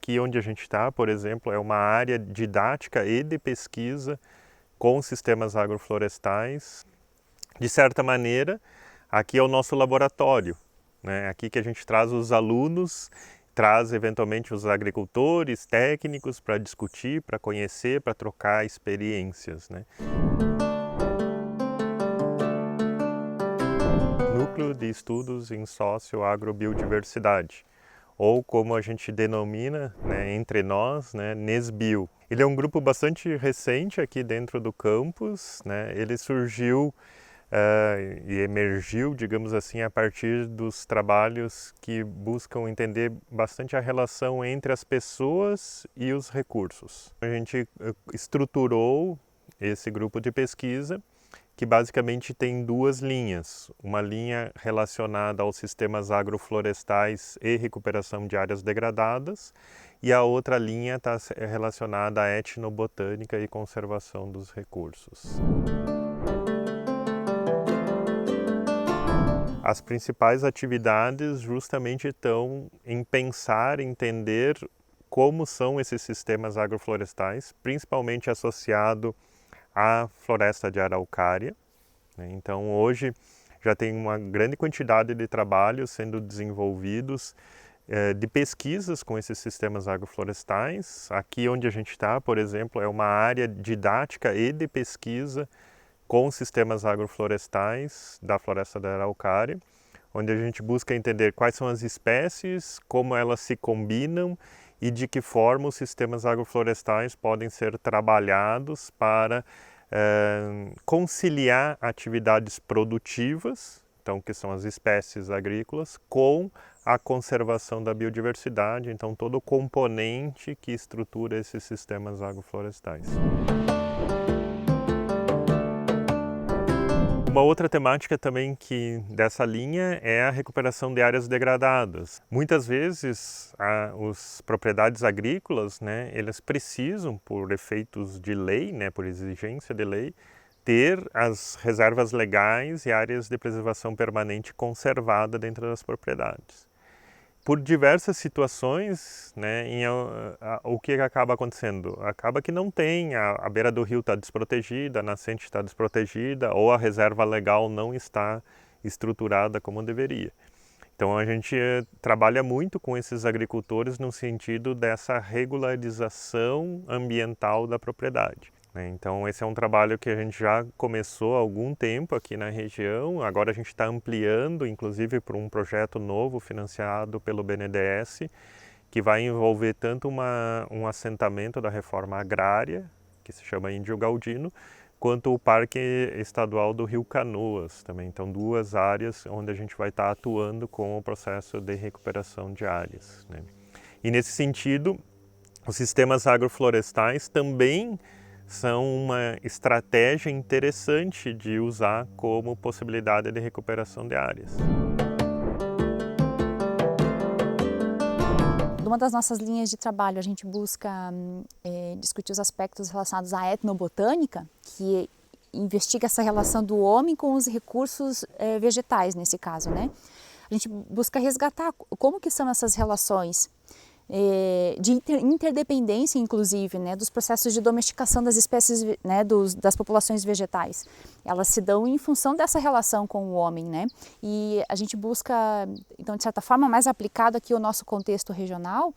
aqui onde a gente está, por exemplo, é uma área didática e de pesquisa com sistemas agroflorestais. De certa maneira, aqui é o nosso laboratório, né? Aqui que a gente traz os alunos, traz eventualmente os agricultores, técnicos para discutir, para conhecer, para trocar experiências, né? Núcleo de Estudos em Socio-Agrobiodiversidade, ou como a gente denomina, né, entre nós, né, NESBio. Ele é um grupo bastante recente aqui dentro do campus, né? Ele surgiu e emergiu, digamos assim, a partir dos trabalhos que buscam entender bastante a relação entre as pessoas e os recursos. A gente estruturou esse grupo de pesquisa, que basicamente tem duas linhas. Uma linha relacionada aos sistemas agroflorestais e recuperação de áreas degradadas, e a outra linha está relacionada à etnobotânica e conservação dos recursos. As principais atividades justamente estão em pensar, entender como são esses sistemas agroflorestais, principalmente associado à floresta de araucária. Então, hoje já tem uma grande quantidade de trabalhos sendo desenvolvidos de pesquisas com esses sistemas agroflorestais. Aqui onde a gente está, por exemplo, é uma área didática e de pesquisa com sistemas agroflorestais da floresta da araucária, onde a gente busca entender quais são as espécies, como elas se combinam e de que forma os sistemas agroflorestais podem ser trabalhados para conciliar atividades produtivas, então que são as espécies agrícolas, com a conservação da biodiversidade, então todo o componente que estrutura esses sistemas agroflorestais. Uma outra temática também dessa linha é a recuperação de áreas degradadas. Muitas vezes as propriedades agrícolas, né, elas precisam, por efeitos de lei, né, por exigência de lei, ter as reservas legais e áreas de preservação permanente conservada dentro das propriedades. Por diversas situações, né, o que acaba acontecendo? Acaba que não tem, a beira do rio está desprotegida, a nascente está desprotegida, ou a reserva legal não está estruturada como deveria. Então a gente trabalha muito com esses agricultores no sentido dessa regularização ambiental da propriedade. Então esse é um trabalho que a gente já começou há algum tempo aqui na região, agora a gente está ampliando, inclusive por um projeto novo financiado pelo BNDES, que vai envolver tanto um assentamento da reforma agrária, que se chama Índio Galdino, quanto o Parque Estadual do Rio Canoas também. Então duas áreas onde a gente vai estar atuando com o processo de recuperação de áreas, né? E nesse sentido, os sistemas agroflorestais também são uma estratégia interessante de usar como possibilidade de recuperação de áreas. Uma das nossas linhas de trabalho, a gente busca discutir os aspectos relacionados à etnobotânica, que investiga essa relação do homem com os recursos vegetais, nesse caso, né? A gente busca resgatar como que são essas relações de interdependência, inclusive, né, dos processos de domesticação das espécies, né, das populações vegetais. Elas se dão em função dessa relação com o homem, né? E a gente busca, então, de certa forma, mais aplicado aqui ao nosso contexto regional,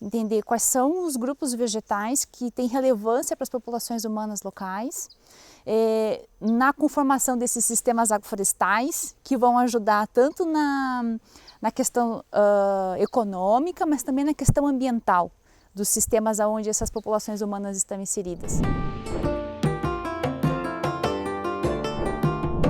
entender quais são os grupos vegetais que têm relevância para as populações humanas locais, na conformação desses sistemas agroflorestais, que vão ajudar tanto na questão econômica, mas também na questão ambiental dos sistemas onde essas populações humanas estão inseridas.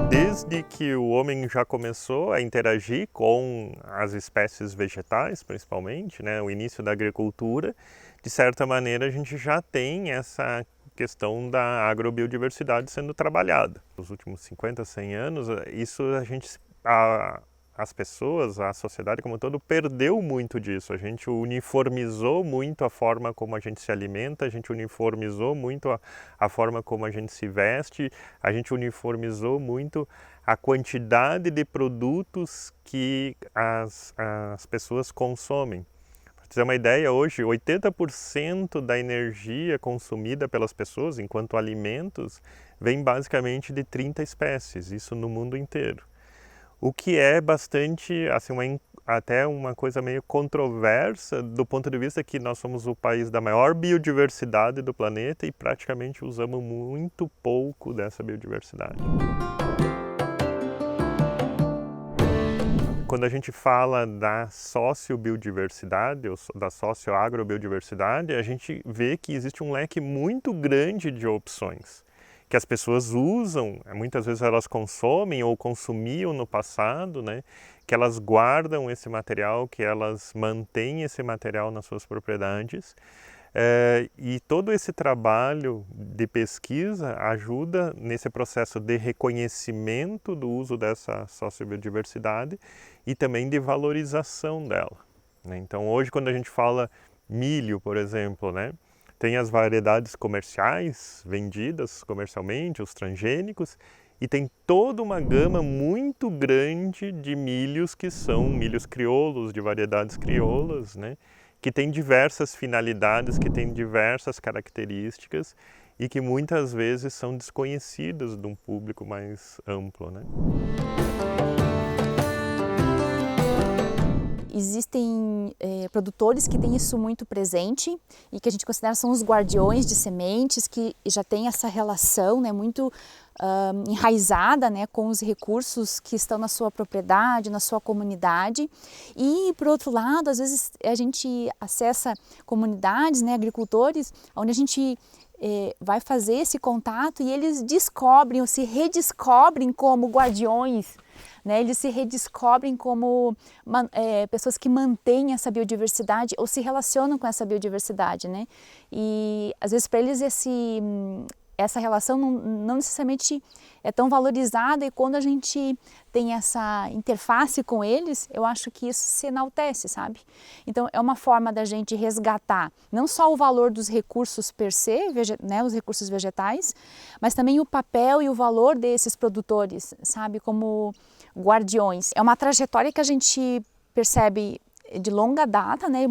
Desde que o homem já começou a interagir com as espécies vegetais, principalmente, né, o início da agricultura, de certa maneira a gente já tem essa questão da agrobiodiversidade sendo trabalhada. Nos últimos 50, 100 anos, as pessoas, a sociedade como um todo, perdeu muito disso. A gente uniformizou muito a forma como a gente se alimenta, a gente uniformizou muito a forma como a gente se veste, a gente uniformizou muito a quantidade de produtos que as pessoas consomem. Pra ter uma ideia, hoje 80% da energia consumida pelas pessoas enquanto alimentos vem basicamente de 30 espécies, isso no mundo inteiro. O que é bastante, assim, até uma coisa meio controversa do ponto de vista que nós somos o país da maior biodiversidade do planeta e praticamente usamos muito pouco dessa biodiversidade. Quando a gente fala da sociobiodiversidade, ou da socioagrobiodiversidade, a gente vê que existe um leque muito grande de opções que as pessoas usam, muitas vezes elas consomem ou consumiam no passado, né? Que elas guardam esse material, que elas mantêm esse material nas suas propriedades. E todo esse trabalho de pesquisa ajuda nesse processo de reconhecimento do uso dessa sociobiodiversidade e também de valorização dela, né? Então hoje quando a gente fala milho, por exemplo, né? Tem as variedades comerciais vendidas comercialmente, os transgênicos, e tem toda uma gama muito grande de milhos que são milhos crioulos, de variedades crioulas, né? Que tem diversas finalidades, que tem diversas características e que muitas vezes são desconhecidas de um público mais amplo, né? Existem produtores que têm isso muito presente e que a gente considera são os guardiões de sementes, que já tem essa relação, né, muito enraizada, né, com os recursos que estão na sua propriedade, na sua comunidade. E, por outro lado, às vezes a gente acessa comunidades, né, agricultores, onde a gente vai fazer esse contato e eles descobrem ou se redescobrem como guardiões, né? Eles se redescobrem como pessoas que mantêm essa biodiversidade ou se relacionam com essa biodiversidade, né? E às vezes para eles essa relação não necessariamente é tão valorizada, e quando a gente tem essa interface com eles, eu acho que isso se enaltece, sabe? Então é uma forma da gente resgatar não só o valor dos recursos per se, né, os recursos vegetais, mas também o papel e o valor desses produtores, sabe, como guardiões. É uma trajetória que a gente percebe de longa data, né,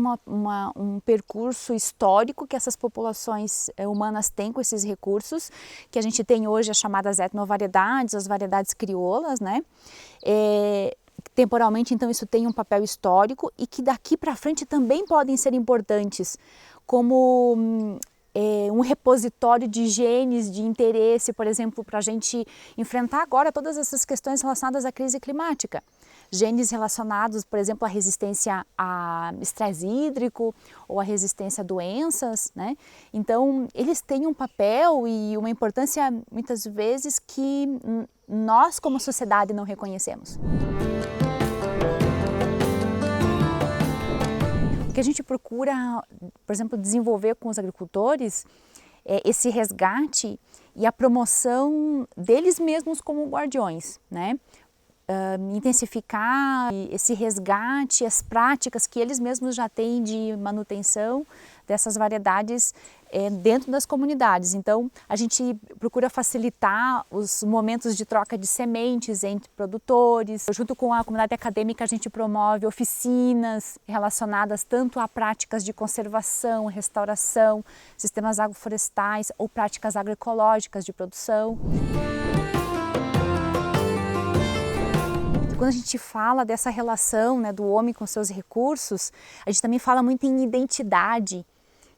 um percurso histórico que essas populações humanas têm com esses recursos, que a gente tem hoje as chamadas etnovariedades, as variedades crioulas, né? Temporalmente, então, isso tem um papel histórico e que daqui para frente também podem ser importantes como um repositório de genes de interesse, por exemplo, para a gente enfrentar agora todas essas questões relacionadas à crise climática. Genes relacionados, por exemplo, à resistência a estresse hídrico ou à resistência a doenças, né? Então, eles têm um papel e uma importância, muitas vezes, que nós, como sociedade, não reconhecemos. O que a gente procura, por exemplo, desenvolver com os agricultores é esse resgate e a promoção deles mesmos como guardiões, né? Intensificar esse resgate, as práticas que eles mesmos já têm de manutenção dessas variedades dentro das comunidades. Então, a gente procura facilitar os momentos de troca de sementes entre produtores. Junto com a comunidade acadêmica, a gente promove oficinas relacionadas tanto a práticas de conservação, restauração, sistemas agroflorestais ou práticas agroecológicas de produção. Quando a gente fala dessa relação, né, do homem com seus recursos, a gente também fala muito em identidade,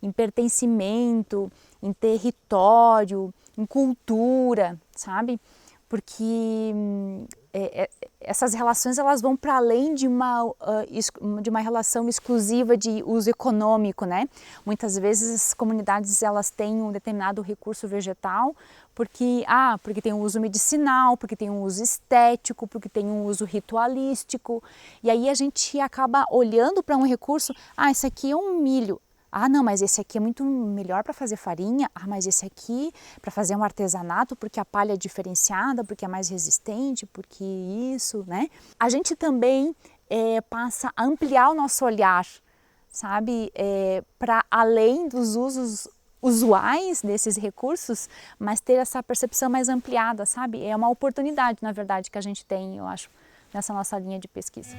em pertencimento, em território, em cultura, sabe? Porque essas relações elas vão para além de uma relação exclusiva de uso econômico, né? Muitas vezes as comunidades elas têm um determinado recurso vegetal porque tem um uso medicinal, porque tem um uso estético, porque tem um uso ritualístico, e aí a gente acaba olhando para um recurso, esse aqui é um milho. Não, mas esse aqui é muito melhor para fazer farinha. Mas esse aqui para fazer um artesanato, porque a palha é diferenciada, porque é mais resistente, porque isso, né? A gente também passa a ampliar o nosso olhar, sabe? Para além dos usos usuais desses recursos, mas ter essa percepção mais ampliada, sabe? É uma oportunidade, na verdade, que a gente tem, eu acho, nessa nossa linha de pesquisa.